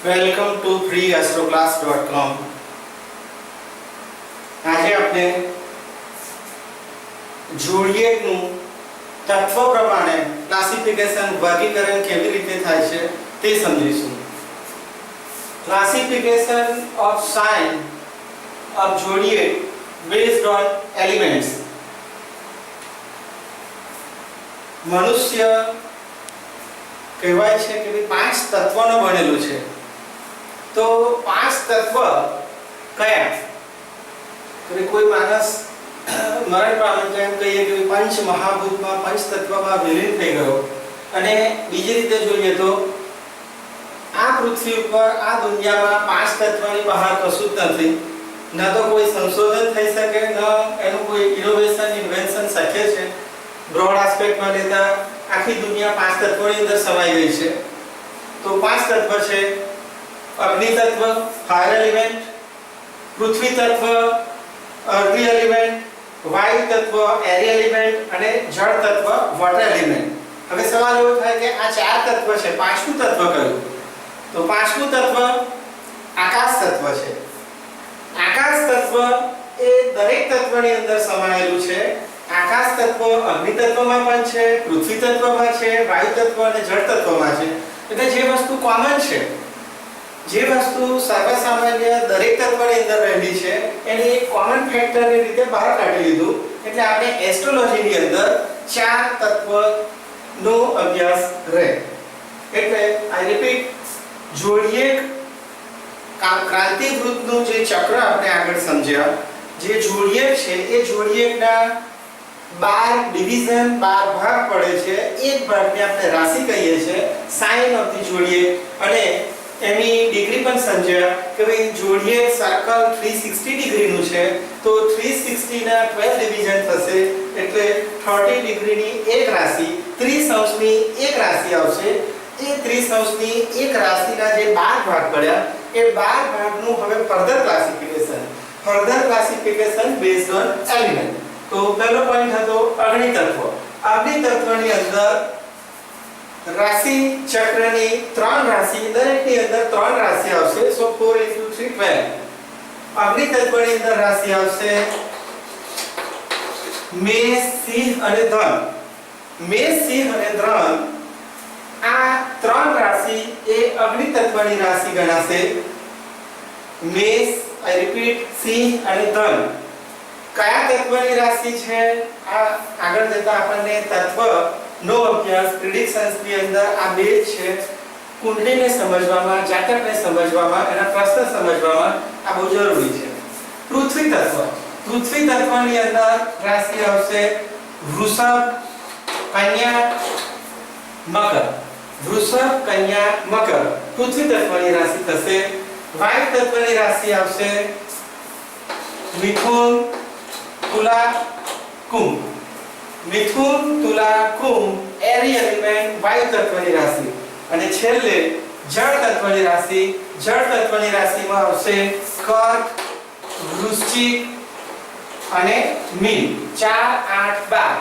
Welcome to freeastroclass.com. આજે આપણે જોડિયેકનું તત્વ પ્રમાણે ક્લાસિફિકેશન વર્ગીકરણ કેવી રીતે થાય છે તે સમજીશું. Classification of sign of zodiac based on elements. મનુષ્ય કહેવાય છે કે પાંચ તત્વોનો બનેલું છે. તો પાંચ તત્વ કયા? તો કોઈ માણસ મરણ પામે તો એમ કહીએ કે પંચ મહાભૂતમાં પંચ તત્વમાં વિલીન થઈ ગયો. અને બીજી રીતે જોઈએ તો આ પૃથ્વી ઉપર આ દુનિયામાં પાંચ તત્વની બહાર કશું જ નથી. ન તો કોઈ સંશોધન થઈ શકે, ન એનું કોઈ ઇનોવેશન ઇન્વેન્શન શક્ય છે. બ્રોડ આસ્પેક્ટમાં લેતા આખી દુનિયા પાંચ તત્વોની અંદર સમાઈ ગઈ છે. તો પાંચ તત્વ છે: અગ્નિ તત્વ, ફાયર એલિમેન્ટ; પૃથ્વી તત્વ, અર્થ એલિમેન્ટ; વાયુ તત્વ, એર એલિમેન્ટ; અને જળ તત્વ, વોટર એલિમેન્ટ. હવે સવાલ એવો થાય કે આ ચાર તત્વ છે, પાંચમું તત્વ કયું? તો પાંચમું તત્વ આકાશ તત્વ છે. આકાશ તત્વ એ દરેક તત્વની અંદર સમાયેલું છે. આકાશ તત્વ અગ્નિ તત્વમાં પણ છે, પૃથ્વી તત્વમાં છે, વાયુ તત્વ અને જળ તત્વમાં છે. એટલે જે વસ્તુ કોમન છે, જે વસ્તુ સર્વસામાન્ય દરેક તત્વની અંદર રહેલી છે, એને એક કોમન ફેક્ટરની રીતે બહાર કાઢી લીધું. એટલે આપણે એસ્ટ્રોલોજીની અંદર ચાર તત્વનો અભ્યાસ રહે. એટલે આઈ રિપીટ, જોડિયેક ક્રાંતિવૃત્તનું જે ચક્ર આપણે આગળ સમજ્યા, જે જોડિયેક છે એ જોડિયેકના 12 ડિવિઝન 12 ભાગ પડે છે. એક ભાગને આપણે રાશિ કહીએ છીએ, સાઇન ઓફ ધી જોડિયેક. અને એની ડિગ્રી પણ સમજ્યા કે ભાઈ જોડિયેક સર્કલ 360 ડિગ્રીનું છે. તો 360 ના 12 ડિવિઝન થશે એટલે 30 ડિગ્રીની એક રાશિ, 30 અંશની એક રાશિ આવશે. એ 30 અંશની એક રાશિના જે 12 ભાગ પડ્યા, એ 12 ભાગનું હવે further classification based on element. તો પહેલો પોઈન્ટ હતો અગ્નિ તત્વ. અગ્નિ તત્વની અંદર રાશિ ચક્રની 3 રાશિ, દરેકની અંદર 3 રાશિ આવશે. સો 4 * 3 12. અગ્નિ તત્વની અંદર રાશિ આવશે મેષ, સિંહ અને ધન. મેષ, સિંહ અને ધન આ 3 રાશિ એ અગ્નિ તત્વની રાશિ ગણાશે. મેષ, આઈ રિપીટ, સિંહ અને ધન કયા તત્વની રાશિ છે? આ આગળ જતા આપણને તત્વનો અભ્યાસ પ્રિડિક્શન્સની અંદર આ બે છે. કુંડલીને સમજવામાં, જાતકને સમજવામાં, એના પ્રશ્ન સમજવામાં આ બહુ જરૂરી છે. પૃથ્વી તત્વ. પૃથ્વી તત્વની અંદર રાશિ આવશે વૃષભ, કન્યા, મકર. વૃષભ, કન્યા, મકર પૃથ્વી તત્વની રાશિ થશે. વાયુ તત્વની રાશિ આવશે મિથુન, તુલા, કુંભ. મિથુન, તુલા, કુંભ એરી એલિમેન્ટ વાયુ તત્વની રાશિ. અને છેલ્લે જળ તત્વની રાશિ. જળ તત્વની રાશિમાં આવશે કર્ક, વૃશ્ચિક અને મીન. 4, 8, 12.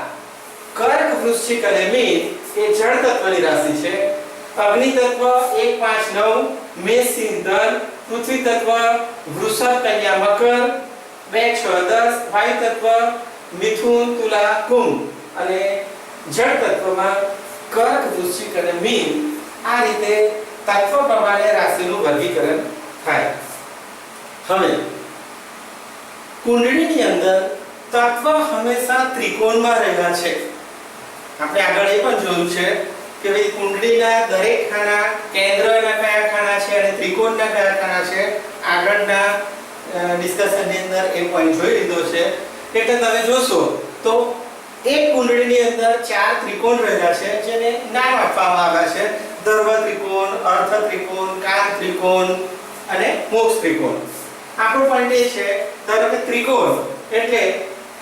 કર્ક, વૃશ્ચિક અને મીન એ જળ તત્વની રાશિ છે. અગ્નિ તત્વ 1, 5, 9 મેષ, સિંહ, ધન. પૃથ્વી તત્વ વૃષભ, કન્યા, મકર 2, 6, 10. વાયુ તત્વ મિથુન, તુલા, કુંભ. અને જળ તત્વમાં કર્ક, વૃશ્ચિક અને મીન. આ રીતે તત્વ પ્રમાણે રાશિનું વર્ગીકરણ થાય. હવે કુંડળીની અંદર તત્વ હંમેશા ત્રિકોણમાં રહેલા છે. આપણે આગળ એ પણ જોયું છે કે ભાઈ કુંડળીના દરેક ખાના કેન્દ્રના કયા ખાના છે અને ત્રિકોણના કયા ખાના છે. આગળના ડિસ્કશનની અંદર એ પોઈન્ટ જોઈ લીધો છે. એટલે તમે જોશો તો એક કુંડળીની અંદર 4 ત્રિકોણ રહેલા છે, જેને નામ આપવામાં આવ્યા છે: ધર્વ ત્રિકોણ, અર્થ ત્રિકોણ, કામ ત્રિકોણ અને મોક્ષ ત્રિકોણ. આપણો પોઈન્ટ એ છે ધારો કે ત્રિકોણ એટલે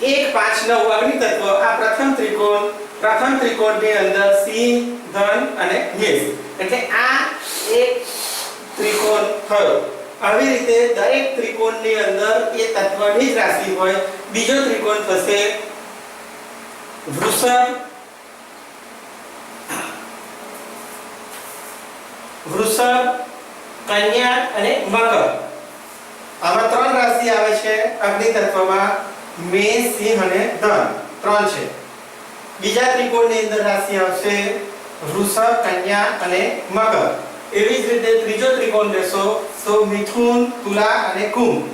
1, 5, 9 અગ્નિ તત્વ. આ પ્રથમ ત્રિકોણ. પ્રથમ ત્રિકોણની અંદર સિંહ, ધન અને મેષ. એટલે આ એક ત્રિકોણ થયો. આવી રીતે દરેક ત્રિકોણની અંદર એ તત્વની જ રાશિ હોય. બીજો ત્રિકોણ થશે વૃષભ, કન્યા અને મકર. આમાં ત્રણ રાશિ આવે છે અગ્નિ તત્વમાં, મેષ, સિંહ અને ધન, ત્રણ છે. બીજા ત્રિકોણની અંદર રાશિ આવશે વૃષભ, કન્યા અને મકર. એવી જ રીતે ત્રીજો ત્રિકોણ લેશો તો મિથુન, તુલા અને કુંભ.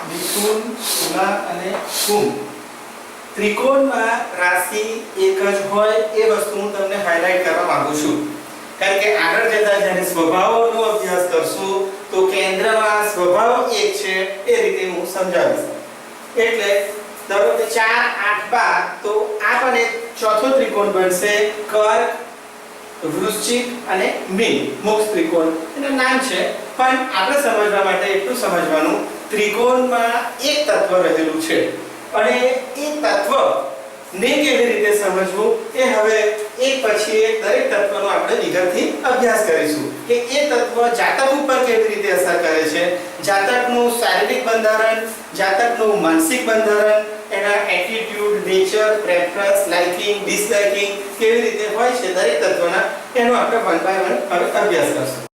મિથુન, તુલા અને કુંભ. ત્રિકોણમાં રાશિ એક જ હોય એ વસ્તુ હું તમને હાઇલાઇટ કરવા માંગુ છું, કારણ કે આગળ જતા જ્યારે સ્વભાવોનો અભ્યાસ કરશું તો કેન્દ્રમાં સ્વભાવ એક છે એ રીતે હું સમજાવીશ. એટલે ધારો કે 4, 8, 12 તો આ પણ એક ચોથો ત્રિકોણ બનશે, કર્ક, વૃશ્ચિક અને મીન, મોક્ષ ત્રિકોણ એનું નામ છે. પણ આપણે સમજવા માટે એટલું સમજવાનું, ત્રિકોણમાં એક તત્વ રહેલું છે અને એ તત્વ ને કેવી રીતે સમજવું એ હવે એક પછી એક દરેક તત્વનો આપણે વિગતથી અભ્યાસ કરીશું કે એ તત્વ જાતક ઉપર કેવી રીતે અસર કરે છે, જાતકનું શારીરિક બંધારણ, જાતકનું માનસિક બંધારણ, એના એટીટ્યુડ, નેચર, પ્રેફરન્સ, લાઇકિંગ, ડિસલાઇકિંગ કેવી રીતે હોય છે દરેક તત્વના, એનો આપણે વન બાય વન હવે અભ્યાસ કરશું.